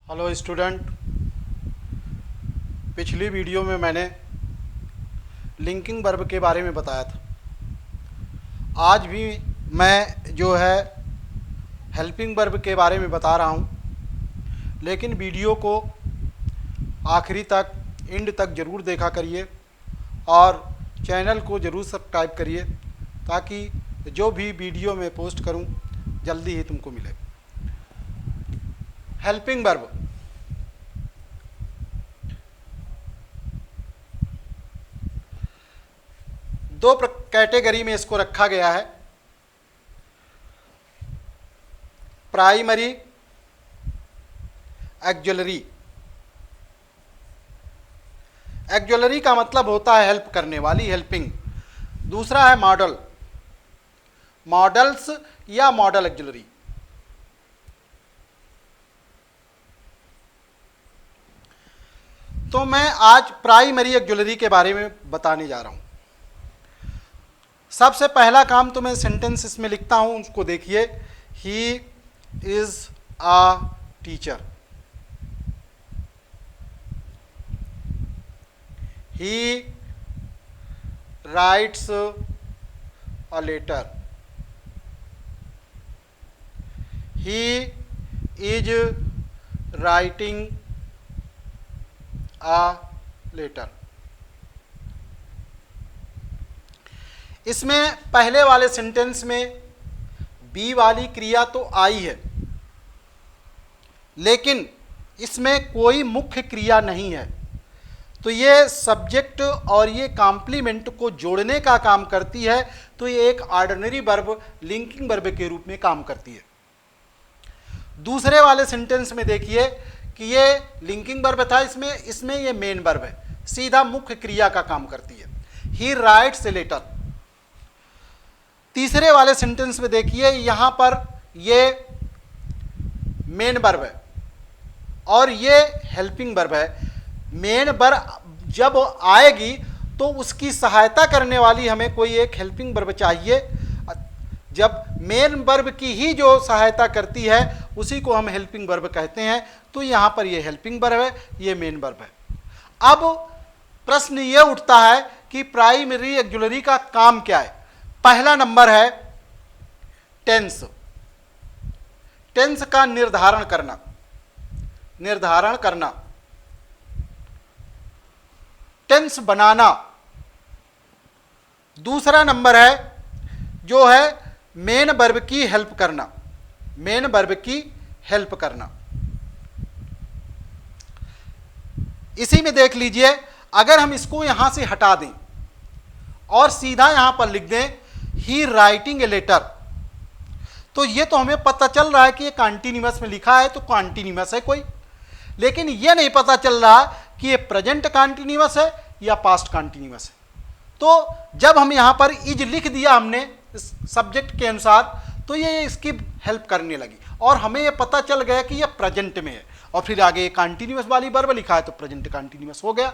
Hello student, पिछली video में मैंने लिंकिंग वर्ब के बारे में बताया था। आज भी मैं जो है हेल्पिंग वर्ब के बारे में बता रहा हूँ, लेकिन वीडियो को आखिरी तक एंड तक ज़रूर देखा करिए और चैनल को ज़रूर सब्सक्राइब करिए ताकि जो भी वीडियो मैं पोस्ट करूँ जल्दी ही तुमको मिले। हेल्पिंग वर्ब दो कैटेगरी में इसको रखा गया है, प्राइमरी एक्जुलरी। एक्जुलरी का मतलब होता है हेल्प करने वाली, हेल्पिंग। दूसरा है मॉडल, मॉडल्स या मॉडल एक्जुलरी। तो मैं आज प्राइमरी एक्जुलरी के बारे में बताने जा रहा हूं। सबसे पहला काम तो मैं सेंटेंस इसमें लिखता हूं, उसको देखिए। He is a teacher, he writes a letter, he is writing a letter. इसमें पहले वाले सेंटेंस में बी वाली क्रिया तो आई है, लेकिन इसमें कोई मुख्य क्रिया नहीं है। तो ये सब्जेक्ट और ये कॉम्प्लीमेंट को जोड़ने का काम करती है। तो ये एक ऑर्डिनरी वर्ब, लिंकिंग वर्ब के रूप में काम करती है। दूसरे वाले सेंटेंस में देखिए कि ये लिंकिंग वर्ब था, इसमें ये मेन वर्ब है, सीधा मुख्य क्रिया का काम करती है। He writes a letter. तीसरे वाले सेंटेंस में देखिए, यहां पर ये मेन वर्ब है और ये हेल्पिंग वर्ब है। मेन वर्ब जब आएगी तो उसकी सहायता करने वाली हमें कोई एक हेल्पिंग वर्ब चाहिए। जब मेन वर्ब की ही जो सहायता करती है उसी को हम हेल्पिंग वर्ब कहते हैं। तो यहां पर ये हेल्पिंग वर्ब है, ये मेन वर्ब है। अब प्रश्न ये उठता है कि प्राइमरी एक्जुलरी का काम क्या है। पहला नंबर है टेंस, टेंस का निर्धारण करना, टेंस बनाना। दूसरा नंबर है जो है मेन वर्ब की हेल्प करना, मेन वर्ब की हेल्प करना। इसी में देख लीजिए, अगर हम इसको यहां से हटा दें और सीधा यहां पर लिख दें ही राइटिंग ए लेटर, तो ये तो हमें पता चल रहा है कि ये कॉन्टिन्यूअस में लिखा है तो कॉन्टिन्यूअस है कोई, लेकिन ये नहीं पता चल रहा कि ये प्रेजेंट कॉन्टिन्यूअस है या पास्ट कॉन्टिन्यूअस है। तो जब हम यहां पर इज लिख दिया हमने सब्जेक्ट के अनुसार, तो ये इसकी हेल्प करने लगी और हमें ये पता चल गया कि ये प्रेजेंट में है। और फिर आगे ये कॉन्टिन्यूअस वाली वर्ब लिखा है तो प्रेजेंट कॉन्टिन्यूअस हो गया।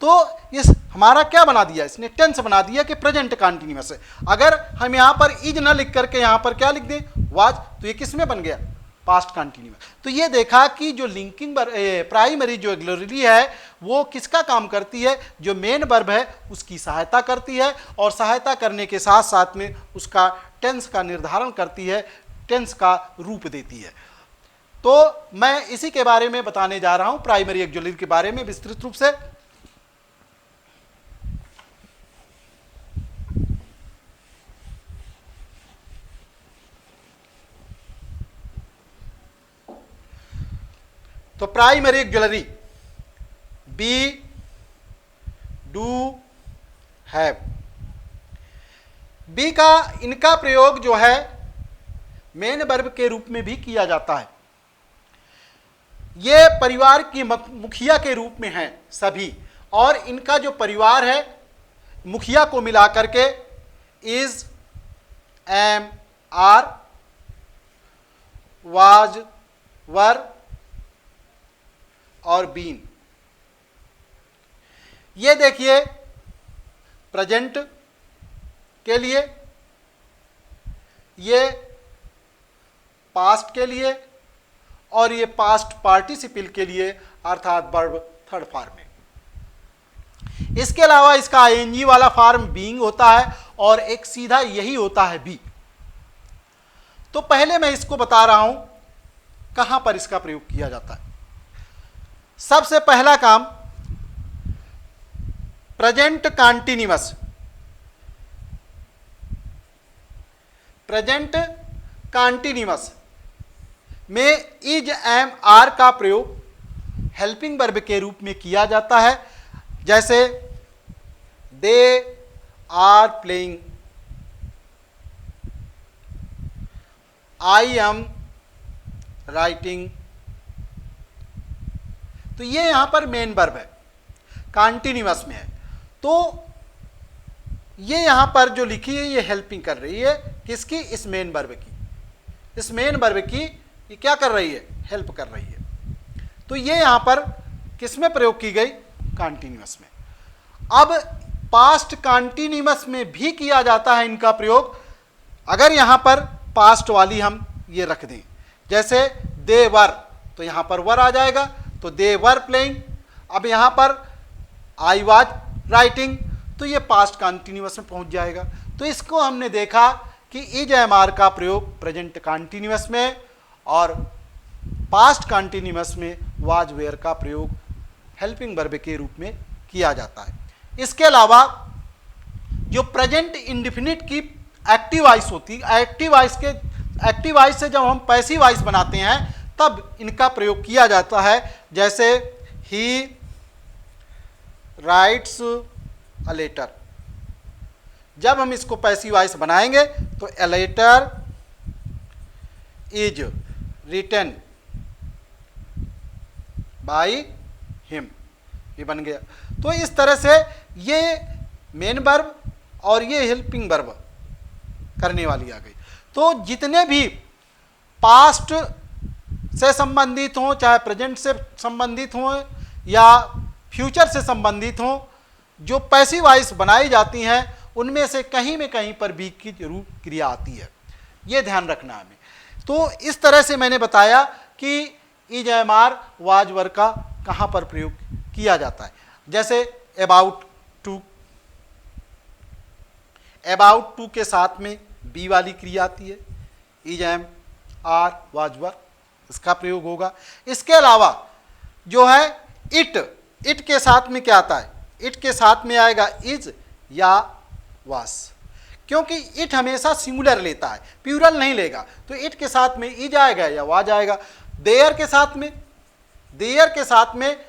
तो ये हमारा क्या बना दिया, इसने टेंस बना दिया कि प्रेजेंट कॉन्टिन्यूअस है। अगर हम यहां पर इज ना लिख करके यहां पर क्या लिख दें, वाज, तो ये किस में बन गया, पास्ट कॉन्टिन्यूअस। तो ये देखा कि जो लिंकिंग प्राइमरी जो एक्जुलरी है वो किसका काम करती है, जो मेन वर्ब है उसकी सहायता करती है और सहायता करने के साथ साथ में उसका टेंस का निर्धारण करती है, टेंस का रूप देती है। तो मैं इसी के बारे में बताने जा रहा हूं, प्राइमरी एक्जुलरी के बारे में विस्तृत रूप से। तो primary auxiliary be, do, have. Be का इनका प्रयोग जो है मेन वर्ब के रूप में भी किया जाता है। ये परिवार की मुखिया के रूप में हैं सभी, और इनका जो परिवार है मुखिया को मिला करके इज, एम, आर, वाज, वर और बीन। ये देखिए प्रेजेंट के लिए, ये पास्ट के लिए और ये पास्ट पार्टिसिपल के लिए अर्थात वर्ब थर्ड फॉर्म में। इसके अलावा इसका आईएनजी वाला फॉर्म बीइंग होता है और एक सीधा यही होता है बी। तो पहले मैं इसको बता रहा हूं कहां पर इसका प्रयोग किया जाता है। सबसे पहला काम प्रेजेंट कॉन्टिन्यूअस, प्रेजेंट कॉन्टिन्यूअस में इज एम आर का प्रयोग हेल्पिंग वर्ब के रूप में किया जाता है। जैसे they are playing, I am writing. तो ये यहां पर मेन वर्ब है, कॉन्टिन्यूअस में है। तो ये यहां पर जो लिखी है ये हेल्पिंग कर रही है किसकी, इस मेन वर्ब की। इस मेन वर्ब की ये क्या कर रही है, हेल्प कर रही है। तो ये यहां पर किस में प्रयोग की गई, कॉन्टिन्यूअस में। अब पास्ट कॉन्टिन्यूअस में भी किया जाता है इनका प्रयोग। अगर यहां पर पास्ट वाली हम ये रख दें, जैसे दे वर, तो यहां पर वर आ जाएगा, तो दे वर प्लेइंग। अब यहां पर आई वाज राइटिंग, तो ये पास्ट कॉन्टिन्यूअस में पहुंच जाएगा। तो इसको हमने देखा कि इज एम आर का प्रयोग प्रेजेंट कॉन्टिन्यूअस में और पास्ट कॉन्टिन्यूअस में वाज वेयर का प्रयोग हेल्पिंग वर्ब के रूप में किया जाता है। इसके अलावा जो प्रेजेंट इंडेफिनिट की एक्टिव वॉइस होती है, एक्टिव वॉइस से जब हम पैसिव वॉइस बनाते हैं तब इनका प्रयोग किया जाता है। जैसे ही राइट्स अ लेटर, जब हम इसको पैसिव वॉइस बनाएंगे तो a letter is written by him, ये बन गया। तो इस तरह से ये मेन वर्ब और ये हेल्पिंग वर्ब करने वाली आ गई। तो जितने भी पास्ट से संबंधित हों, चाहे प्रेजेंट से संबंधित हों या फ्यूचर से संबंधित हों, जो पैसिव वॉइस बनाई जाती हैं उनमें से कहीं में कहीं पर बी की जरूर क्रिया आती है, ये ध्यान रखना हमें। तो इस तरह से मैंने बताया कि is am are was verb का कहाँ पर प्रयोग किया जाता है। जैसे अबाउट टू, अबाउट टू के साथ में बी वाली क्रिया आती है, is am are was verb, इसका प्रयोग होगा। इसके अलावा जो है इट, इट के साथ में क्या आता है, इट के साथ में आएगा इज या वास, क्योंकि इट हमेशा सिंगुलर लेता है, प्लूरल नहीं लेगा। तो इट के साथ में इज आएगा या वाज आएगा। देयर के साथ में, देयर के साथ में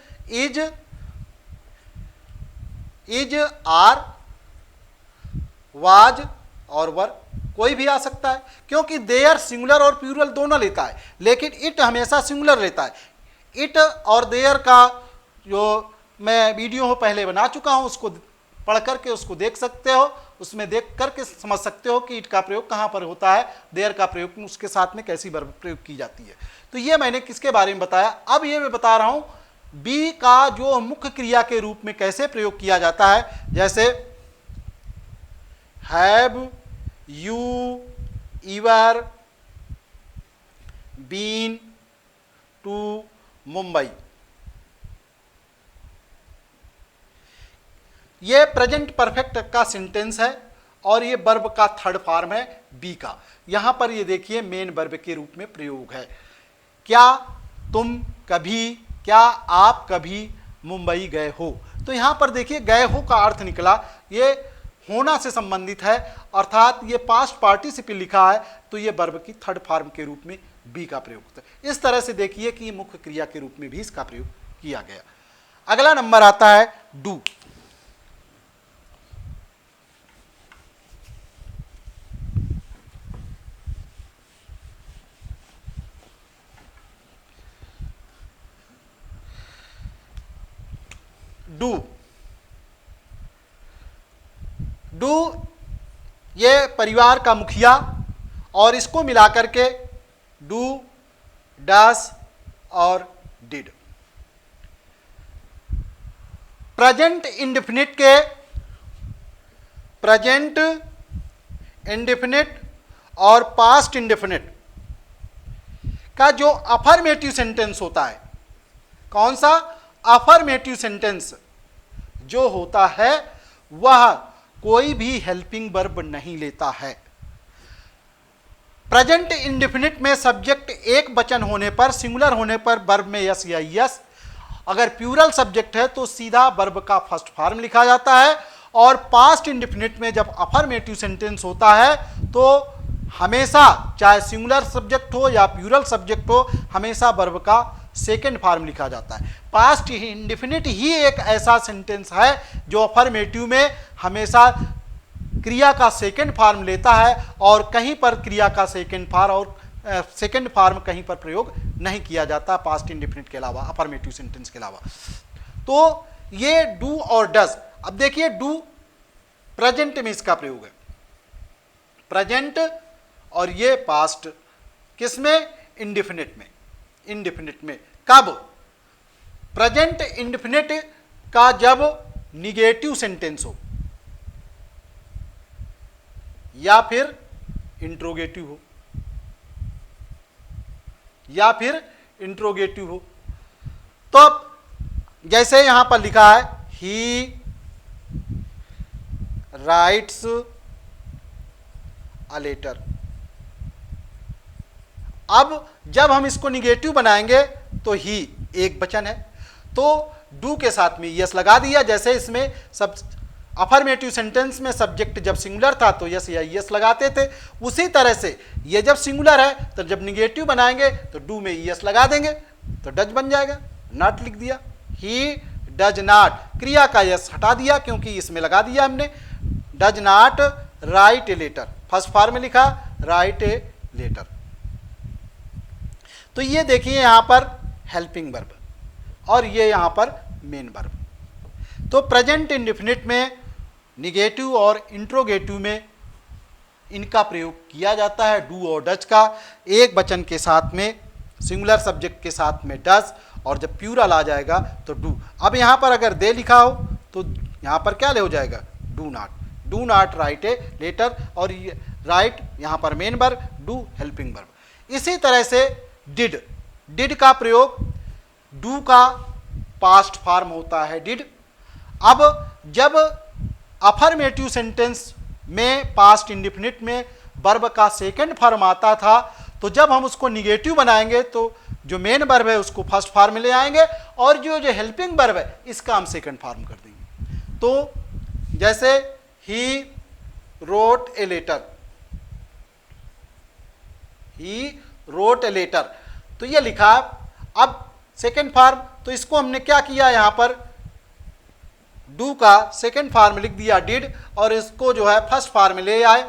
इज आर वाज और वर कोई भी आ सकता है, क्योंकि देयर सिंगुलर और प्लूरल दोनों लेता है, लेकिन इट हमेशा सिंगुलर लेता है। इट और देयर का जो मैं वीडियो पहले बना चुका हूं, उसको पढ़ करके उसको देख सकते हो, उसमें देख करके समझ सकते हो कि इट का प्रयोग कहाँ पर होता है, देयर का प्रयोग उसके साथ में कैसी वर्ब प्रयोग की जाती है। तो ये मैंने किसके बारे में बताया। अब ये मैं बता रहा हूं बी का जो मुख्य क्रिया के रूप में कैसे प्रयोग किया जाता है। जैसे have you ever been to Mumbai, ये प्रेजेंट परफेक्ट का सेंटेंस है और ये वर्ब का थर्ड फॉर्म है बी का। यहां पर ये देखिए मेन वर्ब के रूप में प्रयोग है। क्या तुम कभी, क्या आप कभी मुंबई गए हो। तो यहां पर देखिए गए हो का अर्थ निकला, ये होना से संबंधित है, अर्थात ये पास्ट पार्टिसिपल लिखा है, तो ये वर्ब की थर्ड फॉर्म के रूप में बी का प्रयोग होता है। इस तरह से देखिए कि मुख्य क्रिया के रूप में भी इसका प्रयोग किया गया। अगला नंबर आता है डू। डू ये परिवार का मुखिया, और इसको मिलाकर के डू, डस और डिड। प्रेजेंट इंडेफिनिट के, प्रेजेंट इंडेफिनिट और पास्ट इंडेफिनिट का जो अफर्मेटिव सेंटेंस होता है, कौन सा? अफर्मेटिव सेंटेंस जो होता है वह कोई भी हेल्पिंग वर्ब नहीं लेता है। प्रेजेंट इंडेफिनिट में सब्जेक्ट एक वचन होने पर, सिंगुलर होने पर वर्ब में यस या यस, अगर प्लूरल सब्जेक्ट है तो सीधा वर्ब का फर्स्ट फॉर्म लिखा जाता है। और पास्ट इंडेफिनिट में जब अफर्मेटिव सेंटेंस होता है तो हमेशा, चाहे सिंगुलर सब्जेक्ट हो या प्लूरल सब्जेक्ट हो, हमेशा वर्ब का सेकेंड फॉर्म लिखा जाता है। पास्ट इंडेफिनिट ही एक ऐसा सेंटेंस है जो अफर्मेटिव में हमेशा क्रिया का सेकेंड फॉर्म लेता है और कहीं पर क्रिया का सेकेंड फॉर्म कहीं पर प्रयोग नहीं किया जाता पास्ट इंडेफिनिट के अलावा, अफर्मेटिव सेंटेंस के अलावा। तो ये डू और डज। अब देखिए डू प्रेजेंट में इसका प्रयोग है, प्रेजेंट, और ये पास्ट किसमें? इंडेफिनिट में। इंडेफिनिट में कब? प्रेजेंट इंडेफिनिट का जब निगेटिव सेंटेंस हो या फिर इंट्रोगेटिव हो, या फिर इंट्रोगेटिव हो। तो अब जैसे यहां पर लिखा है ही राइट्स अ लेटर। अब जब हम इसको निगेटिव बनाएंगे तो ही एक वचन है, तो डू के साथ में यस लगा दिया। जैसे इसमें सब अफर्मेटिव सेंटेंस में सब्जेक्ट जब सिंगुलर था तो यस या यस लगाते थे, उसी तरह से ये जब सिंगुलर है तो जब निगेटिव बनाएंगे तो डू में यस लगा देंगे तो डज बन जाएगा। नॉट लिख दिया, ही डज नॉट, क्रिया का यस हटा दिया क्योंकि इसमें लगा दिया हमने। Does not write a letter, first form में लिखा राइट ए लेटर। तो ये देखिए यहां पर हेल्पिंग वर्ब और ये यहां पर मेन वर्ब। तो प्रेजेंट इंडेफिनिट में निगेटिव और इंट्रोगेटिव में इनका प्रयोग किया जाता है, डू और डज का। एक वचन के साथ में सिंगुलर सब्जेक्ट के साथ में डज, और जब प्लूरल आ जाएगा तो डू। अब यहाँ पर अगर दे लिखा हो तो यहाँ पर क्या ले हो जाएगा? Do not, do not write a letter, और राइट यहाँ पर main verb, do helping verb. इसी तरह से डिड, डिड का प्रयोग, डू का पास्ट फॉर्म होता है डिड। अब जब अफर्मेटिव सेंटेंस में पास्ट इंडेफिनिट में वर्ब का सेकंड फॉर्म आता था, तो जब हम उसको निगेटिव बनाएंगे तो जो मेन वर्ब है उसको फर्स्ट फॉर्म में ले आएंगे, और जो हेल्पिंग वर्ब है इसका हम सेकंड फॉर्म कर देंगे। तो जैसे he wrote a letter, he wrote a letter, तो ये लिखा। अब सेकंड फॉर्म, तो इसको हमने क्या किया, यहां पर डू का सेकंड फॉर्म लिख दिया डिड, और इसको जो है फर्स्ट फॉर्म में ले आए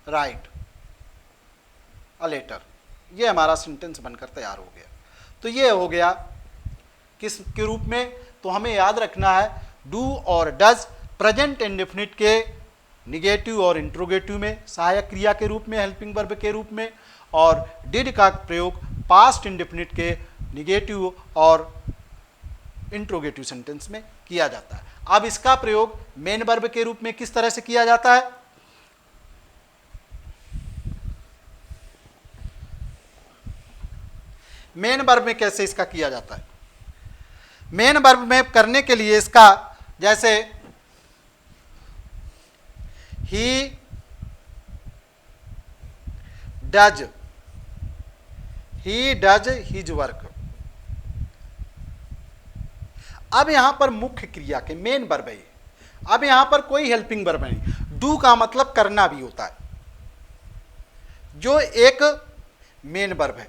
राइट अ लेटर। ये हमारा सेंटेंस बनकर तैयार हो गया। तो ये हो गया किस के रूप में? तो हमें याद रखना है डू और डज प्रेजेंट इंडेफिनिट के निगेटिव और इंट्रोगेटिव में सहायक क्रिया के रूप में, हेल्पिंग वर्ब के रूप में, और डिड का प्रयोग पास्ट इंडेफिनिट के निगेटिव और इंट्रोगेटिव सेंटेंस में किया जाता है। अब इसका प्रयोग मेन वर्ब के रूप में किस तरह से किया जाता है? मेन वर्ब में कैसे इसका किया जाता है? मेन वर्ब में करने के लिए इसका, जैसे ही डज हिज वर्क। अब यहां पर मुख्य क्रिया के मेन वर्ब है। अब यहां पर कोई हेल्पिंग वर्ब नहीं। डू का मतलब करना भी होता है, जो एक मेन वर्ब है।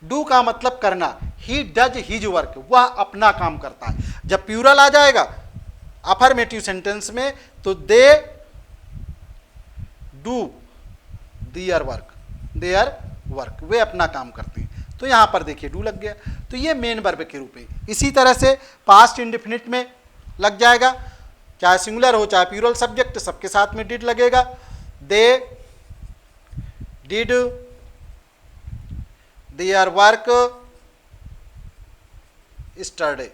डू का मतलब करना, ही डज हिज वर्क, वह अपना काम करता है। जब प्लूरल आ जाएगा अफर्मेटिव सेंटेंस में तो दे डू देयर वर्क, वे अपना काम करते हैं। तो यहां पर देखिए डू लग गया, तो ये मेन वर्ब के रूप में। इसी तरह से पास्ट इंडेफिनिट में लग जाएगा, चाहे सिंगुलर हो चाहे प्लूरल सब्जेक्ट, सबके साथ में डिड लगेगा। They did their work yesterday,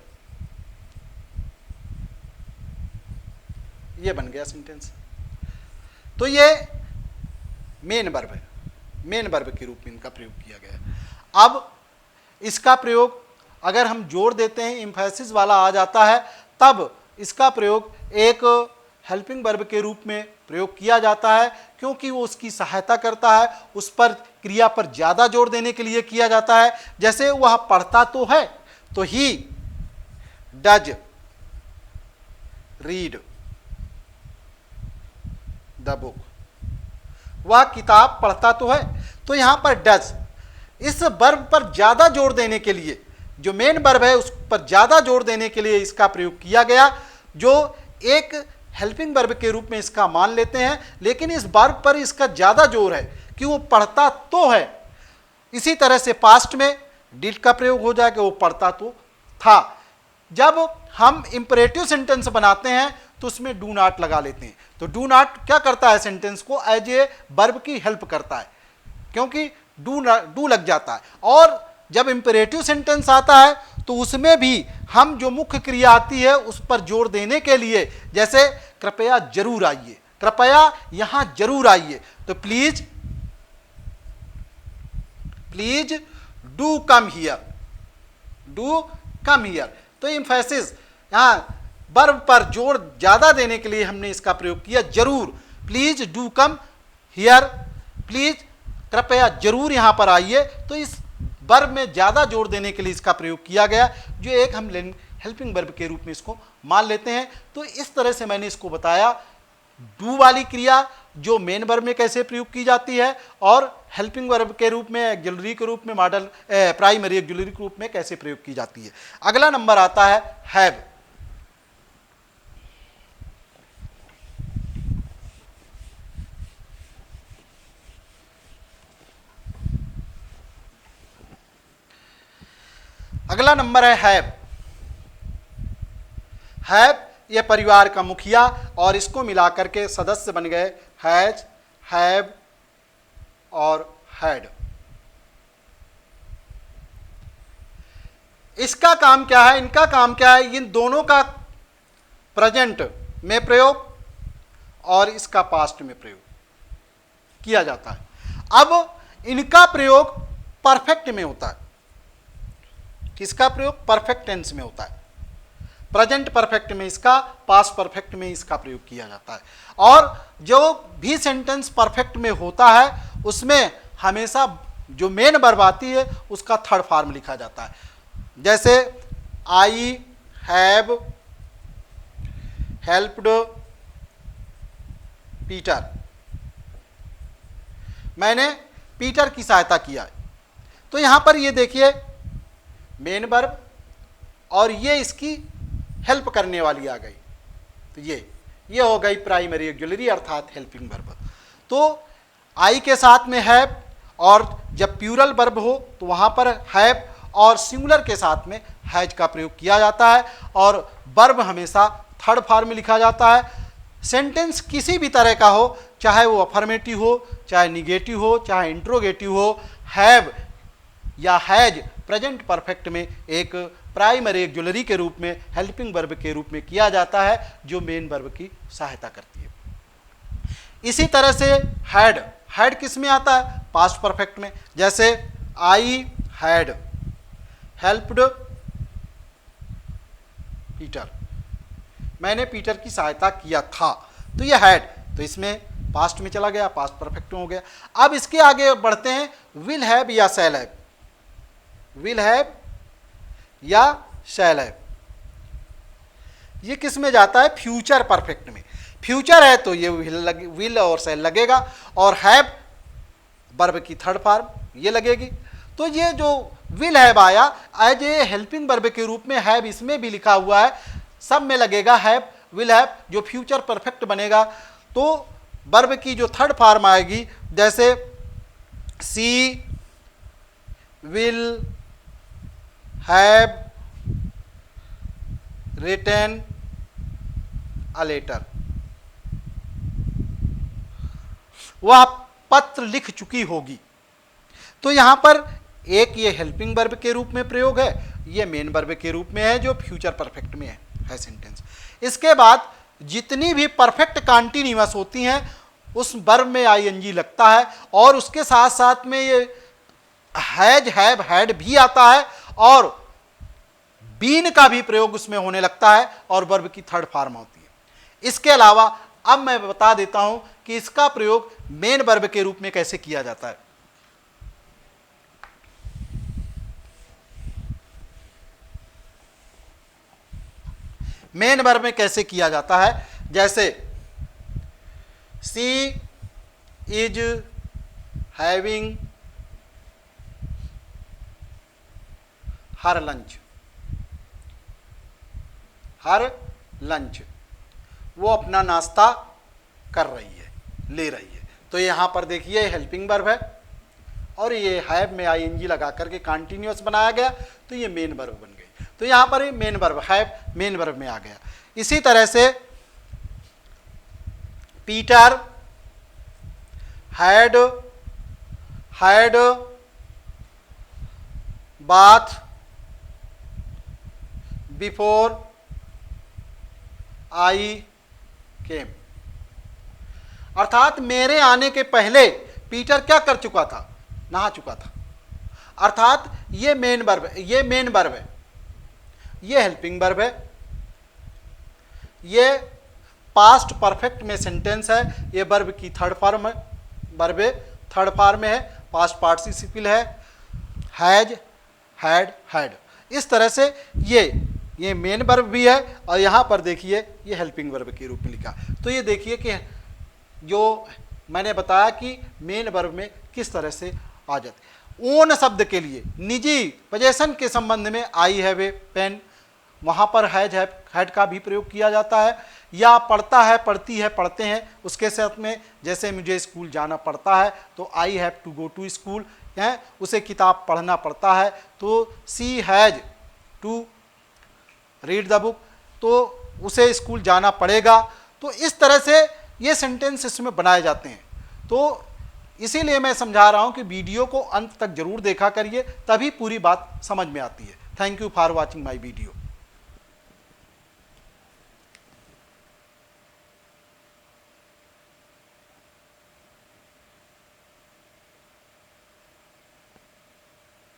ये बन गया सेंटेंस। तो ये मेन वर्ब है। मेन वर्ब के रूप में इनका प्रयोग किया गया है। अब इसका प्रयोग अगर हम जोड़ देते हैं, एम्फेसिस वाला आ जाता है, तब इसका प्रयोग एक हेल्पिंग वर्ब के रूप में प्रयोग किया जाता है, क्योंकि वो उसकी सहायता करता है, उस पर क्रिया पर ज़्यादा जोर देने के लिए किया जाता है। जैसे वह पढ़ता तो है, तो he does read the book, वह किताब पढ़ता तो है। तो यहाँ पर डज, इस वर्ब पर ज़्यादा जोर देने के लिए, जो मेन वर्ब है उस पर ज़्यादा जोर देने के लिए इसका प्रयोग किया गया, जो एक हेल्पिंग वर्ब के रूप में इसका मान लेते हैं, लेकिन इस वर्ब पर इसका ज़्यादा जोर है कि वो पढ़ता तो है। इसी तरह से पास्ट में डिड का प्रयोग हो जाएगा, वो पढ़ता तो था। जब हम इंपरेटिव सेंटेंस बनाते हैं तो उसमें डू नॉट लगा लेते हैं। तो डू नॉट क्या करता है, सेंटेंस को एज ए वर्ब की हेल्प करता है, क्योंकि डू लग जाता है। और जब इंपरेटिव सेंटेंस आता है तो उसमें भी हम जो मुख्य क्रिया आती है उस पर जोर देने के लिए, जैसे कृपया जरूर आइए, कृपया यहां जरूर आइए, तो please do come here, do come here. तो एम्फेसिस, यहां वर्ब पर जोर ज्यादा देने के लिए हमने इसका प्रयोग किया, जरूर, please do come here, please कृपया जरूर यहां पर आइए। तो इस वर्ब में ज्यादा जोर देने के लिए इसका प्रयोग किया गया, जो एक हम हेल्पिंग वर्ब के रूप में इसको मान लेते हैं। तो इस तरह से मैंने इसको बताया, डू वाली क्रिया जो मेन वर्ब में कैसे प्रयोग की जाती है, और हेल्पिंग वर्ब के रूप में, ऑक्सिलरी के रूप में, मॉडल प्राइमरी ऑक्सिलरी के रूप में कैसे प्रयोग की जाती है। अगला नंबर आता है हैव। अगला नंबर है हैव। हैव यह परिवार का मुखिया, और इसको मिलाकर के सदस्य बन गए हैज, हैव और हैड। इसका काम क्या है, इनका काम क्या है, इन दोनों का प्रेजेंट में प्रयोग और इसका पास्ट में प्रयोग किया जाता है। अब इनका प्रयोग परफेक्ट में होता है। किसका प्रयोग? परफेक्ट टेंस में होता है। प्रेजेंट परफेक्ट में इसका, पास्ट परफेक्ट में इसका प्रयोग किया जाता है। और जो भी सेंटेंस परफेक्ट में होता है उसमें हमेशा जो मेन वर्ब आती है उसका थर्ड फॉर्म लिखा जाता है। जैसे आई हैव हेल्प्ड पीटर, मैंने पीटर की सहायता किया। तो यहां पर ये देखिए मेन वर्ब और ये इसकी हेल्प करने वाली आ गई, तो ये हो गई प्राइमरी ऑक्सिलरी अर्थात हेल्पिंग वर्ब। तो आई के साथ में हैव, और जब प्लूरल वर्ब हो तो वहां पर हैव, और सिंगुलर के साथ में हैज का प्रयोग किया जाता है, और वर्ब हमेशा थर्ड फॉर्म में लिखा जाता है। सेंटेंस किसी भी तरह का हो, चाहे वो अफर्मेटिव हो, चाहे निगेटिव हो, चाहे इंट्रोगेटिव हो, हैव या हैज प्रेजेंट परफेक्ट में एक प्राइमरी ऑक्सिलरी के रूप में, हेल्पिंग वर्ब के रूप में किया जाता है, जो मेन वर्ब की सहायता करती है। इसी तरह से हैड, हैड किस में आता है? पास्ट परफेक्ट में। जैसे आई हैड हेल्प्ड पीटर, मैंने पीटर की सहायता किया था, तो ये हैड, तो इसमें पास्ट में चला गया, पास्ट परफेक्ट में हो गया। अब इसके आगे बढ़ते हैं, विल हैव या शैल हैव, विल हैव या शैल हैव, ये किस में जाता है? फ्यूचर परफेक्ट में। फ्यूचर है तो ये विल और शैल लगेगा, और हैव वर्ब की थर्ड फॉर्म ये लगेगी। तो ये जो विल हैव आया एज ए हेल्पिंग वर्ब के रूप में, हैव इसमें भी लिखा हुआ है, सब में लगेगा हैव, विल हैव, जो फ्यूचर परफेक्ट बनेगा। तो वर्ब की जो थर्ड फॉर्म आएगी, जैसे she will have written a letter, वह पत्र लिख चुकी होगी। तो यहां पर एक ये हेल्पिंग वर्ब के रूप में प्रयोग है, ये मेन वर्ब के रूप में है, जो फ्यूचर परफेक्ट में है सेंटेंस। इसके बाद जितनी भी परफेक्ट कॉन्टिन्यूअस होती हैं उस वर्ब में आईएनजी लगता है और उसके साथ साथ में ये हैज, हैव, हैड भी आता है और बीन का भी प्रयोग उसमें होने लगता है और वर्ब की थर्ड फॉर्म होती है। इसके अलावा अब मैं बता देता हूं कि इसका प्रयोग मेन वर्ब के रूप में कैसे किया जाता है। मेन वर्ब में कैसे किया जाता है, जैसे she is having her lunch, her lunch, वो अपना नाश्ता कर रही है, ले रही है। तो यहां पर देखिए हेल्पिंग वर्ब है और ये हैव में आईएनजी लगा करके कंटिन्यूअस बनाया गया, तो ये मेन वर्ब बन गई। तो यहां पर ये main verb have main verb में आ गया। इसी तरह से Peter had bath before I came, अर्थात मेरे आने के पहले पीटर क्या कर चुका था, नहा चुका था। अर्थात ये मेन वर्ब है, ये मेन वर्ब है, ये हेल्पिंग वर्ब है, ये पास्ट परफेक्ट में सेंटेंस है, ये वर्ब की थर्ड फॉर्म है, वर्ब थर्ड फॉर्म में है, पास्ट पार्टिसिपल है, हैज, हैड, हैड। इस तरह से ये मेन वर्ब भी है और यहाँ पर देखिए ये हेल्पिंग वर्ब के रूप में लिखा। तो ये देखिए कि जो मैंने बताया कि मेन वर्ब में किस तरह से आ जाते। ओन शब्द के लिए निजी पोजेशन के संबंध में आई हैव ए पेन, वहाँ पर हैज, हैड का भी प्रयोग किया जाता है। या पढ़ता है, पढ़ती है, पढ़ते हैं, उसके साथ में जैसे मुझे स्कूल जाना पड़ता है तो I have to go to school है, उसे किताब पढ़ना पड़ता है तो she has to read the book, तो उसे स्कूल जाना पड़ेगा। तो इस तरह से ये सेंटेंस इसमें बनाए जाते हैं। तो इसीलिए मैं समझा रहा हूँ कि वीडियो को अंत तक जरूर देखा करिए, तभी पूरी बात समझ में आती है। Thank you for watching my video.